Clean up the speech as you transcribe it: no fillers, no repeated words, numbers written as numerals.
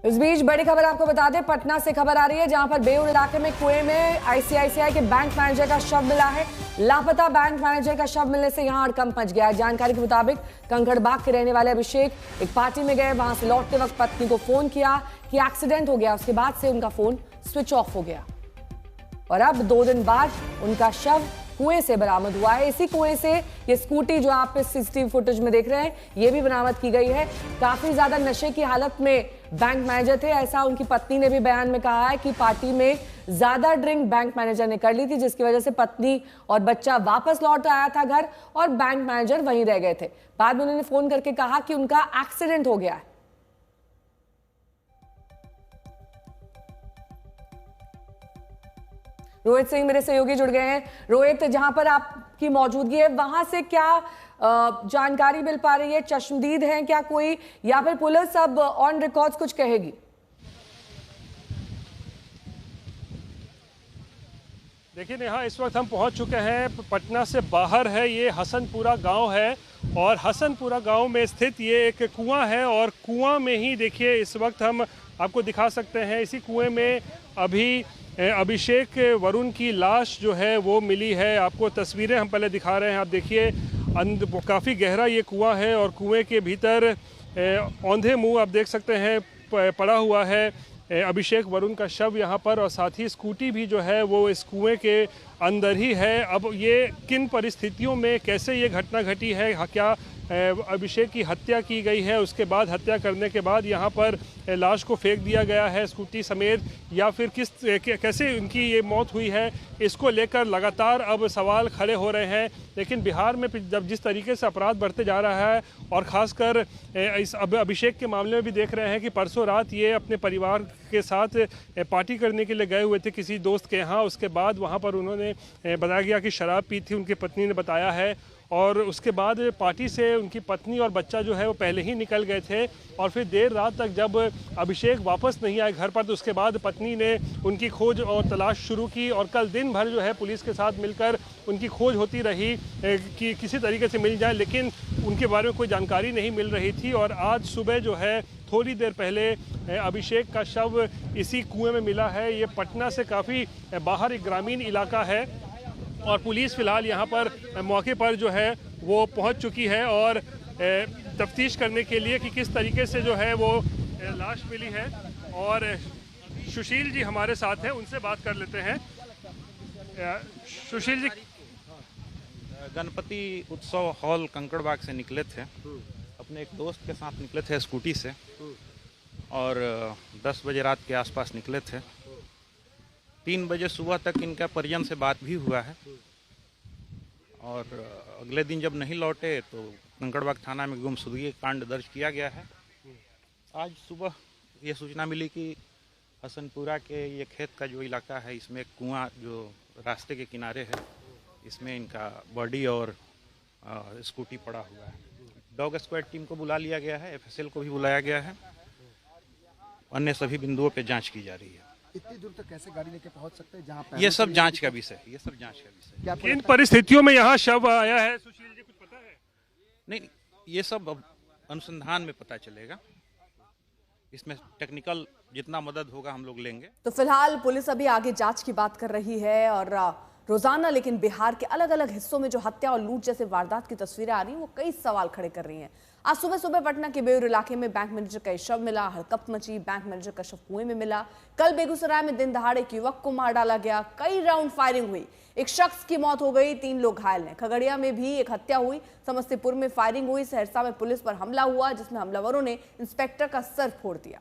इस बीच बड़ी खबर आपको बता दें, पटना से खबर आ रही है जहां पर बेउर इलाके में कुएं में आईसीआईसीआई के बैंक मैनेजर का शव मिला है। लापता बैंक मैनेजर का शव मिलने से यहां हड़कंप मच गया है। जानकारी के मुताबिक कंकड़बाग के रहने वाले अभिषेक एक पार्टी में गए, वहां से लौटते वक्त पत्नी को फोन किया कि एक्सीडेंट हो गया। उसके बाद से उनका फोन स्विच ऑफ हो गया और अब 2 दिन बाद उनका शव कुएं से बरामद हुआ है। इसी कुएं से ये स्कूटी जो आप इस सीसीटीवी फुटेज में देख रहे हैं, ये भी बरामद की गई है। काफी ज्यादा नशे की हालत में बैंक मैनेजर थे, ऐसा उनकी पत्नी ने भी बयान में कहा है कि पार्टी में ज्यादा ड्रिंक बैंक मैनेजर ने कर ली थी, जिसकी वजह से पत्नी और बच्चा वापस लौट आया था घर और बैंक मैनेजर वहीं रह गए थे। बाद में उन्होंने फोन करके कहा कि उनका एक्सीडेंट हो गया है। रोहित सिंह मेरे सहयोगी जुड़ गए हैं। रोहित, जहां पर आपकी मौजूदगी है वहां से क्या जानकारी मिल पा रही है? चश्मदीद है क्या कोई, या फिर पुलिस अब ऑन रिकॉर्ड्स कुछ कहेगी? देखिए नेहा, इस वक्त हम पहुंच चुके हैं, पटना से बाहर है, ये हसनपुरा गांव है और हसनपुरा गांव में स्थित ये एक कुआं है और कुआं में ही देखिए इस वक्त हम आपको दिखा सकते हैं, इसी कुएं में अभी अभिषेक वरुण की लाश जो है वो मिली है। आपको तस्वीरें हम पहले दिखा रहे हैं, आप देखिए काफ़ी गहरा ये कुआं है और कुएं के भीतर औंधे मुंह आप देख सकते हैं पड़ा हुआ है अभिषेक वरुण का शव यहाँ पर, और साथ ही स्कूटी भी जो है वो इस कुएं के अंदर ही है। अब ये किन परिस्थितियों में कैसे ये घटना घटी है, क्या अभिषेक की हत्या की गई है, उसके बाद हत्या करने के बाद यहाँ पर लाश को फेंक दिया गया है स्कूटी समेत, या फिर कैसे उनकी ये मौत हुई है, इसको लेकर लगातार अब सवाल खड़े हो रहे हैं। लेकिन बिहार में जब जिस तरीके से अपराध बढ़ते जा रहा है और ख़ासकर इस अभिषेक के मामले में भी देख रहे हैं कि परसों रात ये अपने परिवार के साथ पार्टी करने के लिए गए हुए थे किसी दोस्त के यहाँ। उसके बाद वहाँ पर उन्होंने बताया गया कि शराब पी थी, उनकी पत्नी ने बताया है, और उसके बाद पार्टी से उनकी पत्नी और बच्चा जो है वो पहले ही निकल गए थे। और फिर देर रात तक जब अभिषेक वापस नहीं आए घर पर, तो उसके बाद पत्नी ने उनकी खोज और तलाश शुरू की और कल दिन भर जो है पुलिस के साथ मिलकर उनकी खोज होती रही कि किसी तरीके से मिल जाए, लेकिन उनके बारे में कोई जानकारी नहीं मिल रही थी। और आज सुबह जो है थोड़ी देर पहले अभिषेक का शव इसी कुएं में मिला है। ये पटना से काफ़ी बाहर एक ग्रामीण इलाका है और पुलिस फिलहाल यहाँ पर मौके पर जो है वो पहुँच चुकी है और तफ्तीश करने के लिए कि किस तरीके से जो है वो लाश मिली है। और सुशील जी हमारे साथ हैं, उनसे बात कर लेते हैं। सुशील जी, गणपति उत्सव हॉल कंकड़बाग से निकले थे, अपने एक दोस्त के साथ निकले थे स्कूटी से, और 10 बजे रात के आसपास निकले थे। 3 बजे सुबह तक इनका परिजन से बात भी हुआ है और अगले दिन जब नहीं लौटे तो कंकड़बाग थाना में गुमशुदगी कांड दर्ज किया गया है। आज सुबह ये सूचना मिली कि हसनपुरा के ये खेत का जो इलाका है, इसमें एक कुआं जो रास्ते के किनारे है, इसमें इनका बॉडी और स्कूटी पड़ा हुआ है। डॉग स्क्वाड टीम को बुला लिया गया है, एफएसएल को भी बुलाया गया है, अन्य सभी बिंदुओं पे जांच की जा रही है। इतनी दूर तक कैसे गाड़ी लेके पहुंच सकते हैं? जहाँ ये सब जांच का विषय है, ये सब जांच का विषय है। किन परिस्थितियों में यहाँ शव आया है सुशील जी, कुछ पता है? नहीं, ये सब अब अनुसंधान में पता चलेगा, इसमें टेक्निकल जितना मदद होगा हम लोग लेंगे। तो फिलहाल पुलिस अभी आगे जांच की बात कर रही है और रोजाना लेकिन बिहार के अलग अलग हिस्सों में जो हत्या और लूट जैसे वारदात की तस्वीरें आ रही हैं वो कई सवाल खड़े कर रही हैं। आज सुबह सुबह पटना के बेउर इलाके में बैंक मैनेजर का शव मिला, हड़कंप मची, बैंक मैनेजर का शव कुएं में मिला। कल बेगूसराय में दिन दहाड़े एक युवक को मार डाला गया, कई राउंड फायरिंग हुई, एक शख्स की मौत हो गई, 3 लोग घायल हैं। खगड़िया में भी एक हत्या हुई, समस्तीपुर में फायरिंग हुई, सहरसा में पुलिस पर हमला हुआ जिसमें हमलावरों ने इंस्पेक्टर का सर फोड़ दिया।